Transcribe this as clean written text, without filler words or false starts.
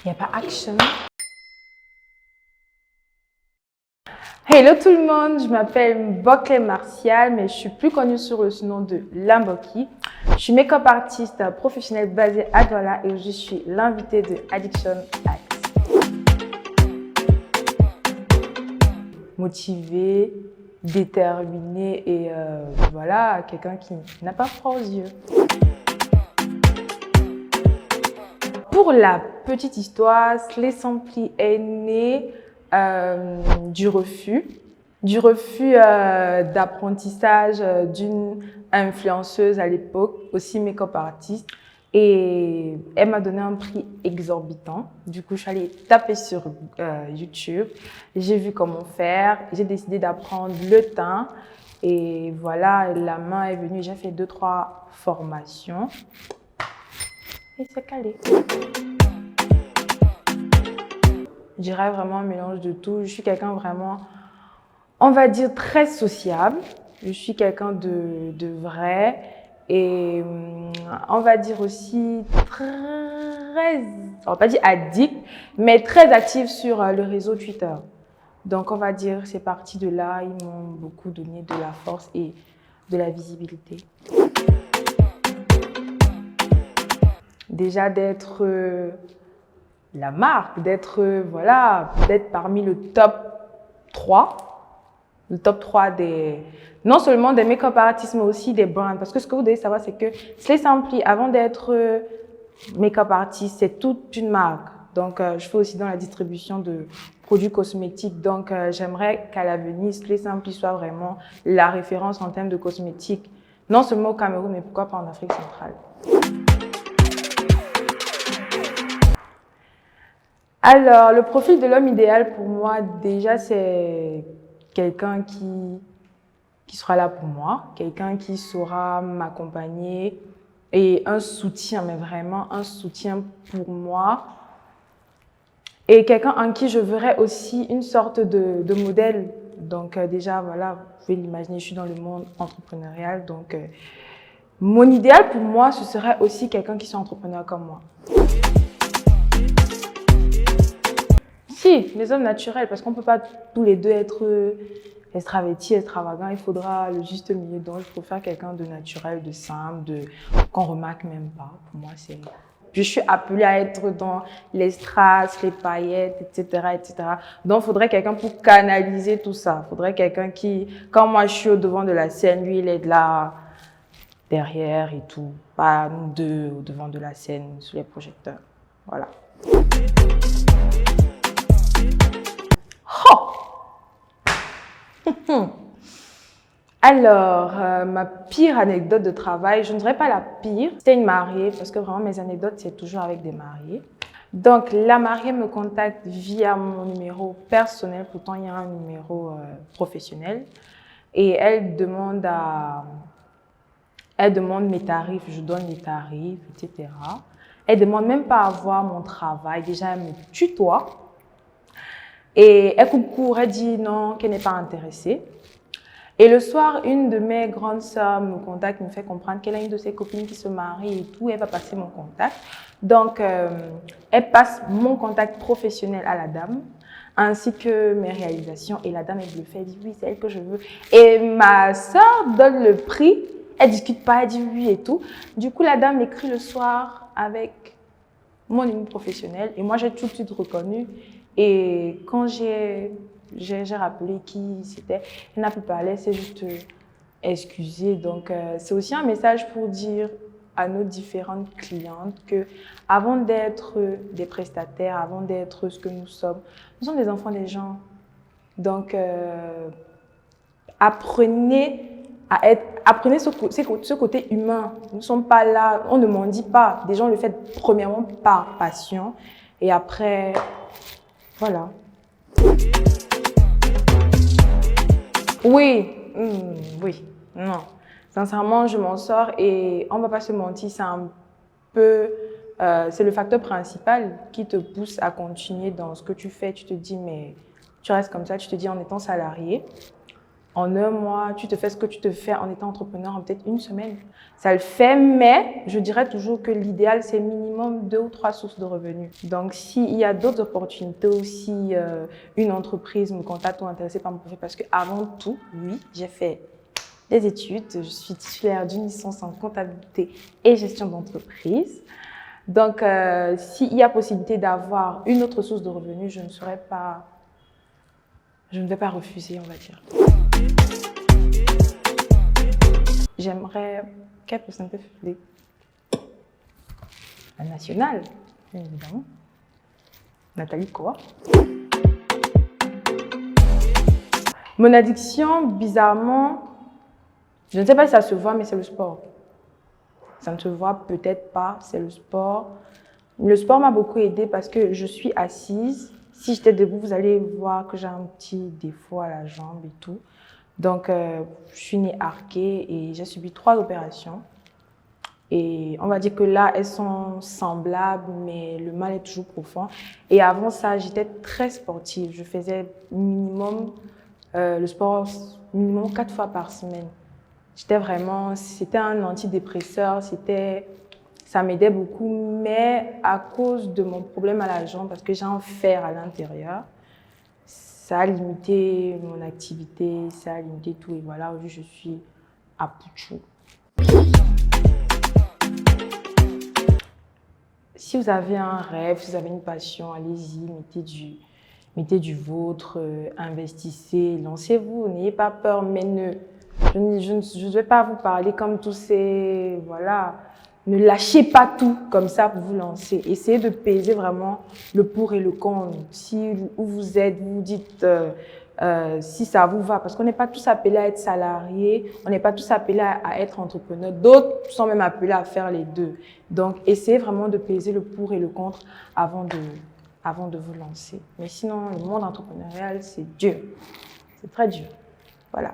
Il n'y a pas action. Hello tout le monde, je m'appelle Boclé Martial, mais je suis plus connue sur le nom de Lamboki. Je suis make-up artiste professionnelle basée à Douala et je suis l'invitée de Addiction Act. Motivée, déterminée et voilà, quelqu'un qui n'a pas froid aux yeux. Pour la petite histoire, Slay Simply est né du refus d'apprentissage d'une influenceuse à l'époque, aussi make-up artiste. Et elle m'a donné un prix exorbitant. Du coup, je suis allée taper sur YouTube. J'ai vu comment faire. J'ai décidé d'apprendre le teint. Et voilà, la main est venue. J'ai fait 2-3 formations. Et c'est calé. Je dirais vraiment un mélange de tout. Je suis quelqu'un vraiment, on va dire, très sociable. Je suis quelqu'un de vrai et on va dire aussi très, on va pas dire addict, mais très active sur le réseau Twitter. Donc on va dire, c'est parti de là, ils m'ont beaucoup donné de la force et de la visibilité. Déjà d'être la marque, d'être parmi le top 3. Le top 3 non seulement des make-up artistes, mais aussi des brands. Parce que ce que vous devez savoir, c'est que Slay Simply, avant d'être make-up artiste, c'est toute une marque. Donc, je fais aussi dans la distribution de produits cosmétiques. Donc, j'aimerais qu'à l'avenir, Slay Simply soit vraiment la référence en termes de cosmétiques. Non seulement au Cameroun, mais pourquoi pas en Afrique centrale. Alors, le profil de l'homme idéal pour moi, déjà, c'est quelqu'un qui sera là pour moi, quelqu'un qui saura m'accompagner et un soutien, mais vraiment un soutien pour moi. Et quelqu'un en qui je verrai aussi une sorte de modèle. Donc déjà, voilà, vous pouvez l'imaginer, je suis dans le monde entrepreneurial. Donc, mon idéal pour moi, ce serait aussi quelqu'un qui soit entrepreneur comme moi. Si, les hommes naturels, parce qu'on ne peut pas tous les deux être extravertis, extravagants. Il faudra le juste milieu. Donc, je préfère quelqu'un de naturel, de simple, qu'on remarque même pas. Pour moi, c'est... Je suis appelée à être dans les strass, les paillettes, etc., etc. Donc, il faudrait quelqu'un pour canaliser tout ça. Il faudrait quelqu'un qui, quand moi je suis au devant de la scène, lui, il est de là, derrière et tout. Pas nous deux au devant de la scène, sous les projecteurs. Voilà. Alors, ma pire anecdote de travail, je ne dirais pas la pire, c'était une mariée, parce que vraiment mes anecdotes, c'est toujours avec des mariés. Donc, la mariée me contacte via mon numéro personnel, pourtant il y a un numéro professionnel, et elle demande mes tarifs, je donne les tarifs, etc. Elle ne demande même pas à voir mon travail, déjà elle me tutoie, et elle coupe court, elle dit non, qu'elle n'est pas intéressée. Et le soir, une de mes grandes sœurs me contacte, me fait comprendre qu'elle a une de ses copines qui se marie et tout. Elle va passer mon contact. Donc, elle passe mon contact professionnel à la dame, ainsi que mes réalisations. Et la dame est bluffée, elle dit oui, c'est elle que je veux. Et ma sœur donne le prix, elle discute pas, elle dit oui et tout. Du coup, la dame m'écrit le soir avec mon numéro professionnel et moi, j'ai tout de suite reconnu. Et quand j'ai rappelé qui c'était, elle n'a plus parlé, elle s'est juste excusée. Donc, c'est aussi un message pour dire à nos différentes clientes que avant d'être des prestataires, avant d'être ce que nous sommes des enfants des gens. Donc, apprenez ce côté humain. Nous ne sommes pas là, on ne mendie pas. Des gens le font premièrement par passion et après, voilà. Oui, oui, non. Sincèrement, je m'en sors et on ne va pas se mentir, c'est un peu, c'est le facteur principal qui te pousse à continuer dans ce que tu fais. Tu te dis, mais tu restes comme ça, tu te dis en étant salarié, En un mois, tu te fais ce que tu te fais en étant entrepreneur en peut-être une semaine. Ça le fait, mais je dirais toujours que l'idéal, c'est minimum 2 ou 3 sources de revenus. Donc, s'il y a d'autres opportunités ou si une entreprise me contacte ou est intéressée par mon profil, parce qu'avant tout, oui, j'ai fait des études. Je suis titulaire d'une licence en comptabilité et gestion d'entreprise. Donc, s'il y a possibilité d'avoir une autre source de revenus, je ne vais pas refuser, on va dire. J'aimerais quelle personnalité publique? La nationale, bien évidemment. Nathalie Koa. Mon addiction, bizarrement, je ne sais pas si ça se voit, mais c'est le sport. Ça ne se voit peut-être pas, c'est le sport. Le sport m'a beaucoup aidée parce que je suis assise. Si j'étais debout, vous allez voir que j'ai un petit défaut à la jambe et tout. Donc, je suis née arquée et j'ai subi 3 opérations. Et on va dire que là, elles sont semblables, mais le mal est toujours profond. Et avant ça, j'étais très sportive. Je faisais minimum le sport minimum 4 fois par semaine. C'était un antidépresseur, ça m'aidait beaucoup, mais à cause de mon problème à la jambe, parce que j'ai un fer à l'intérieur, ça a limité mon activité, ça a limité tout. Et voilà, aujourd'hui, je suis à bout de chou. Si vous avez un rêve, si vous avez une passion, allez-y, mettez du vôtre, investissez, lancez-vous, n'ayez pas peur, mais je ne vais pas vous parler comme tous ces, voilà, ne lâchez pas tout comme ça pour vous lancer. Essayez de peser vraiment le pour et le contre. Si où vous êtes, vous vous dites si ça vous va, parce qu'on n'est pas tous appelés à être salariés, on n'est pas tous appelés à être entrepreneurs. D'autres sont même appelés à faire les deux. Donc, essayez vraiment de peser le pour et le contre avant de vous lancer. Mais sinon, le monde entrepreneurial, c'est dur. C'est très dur. Voilà.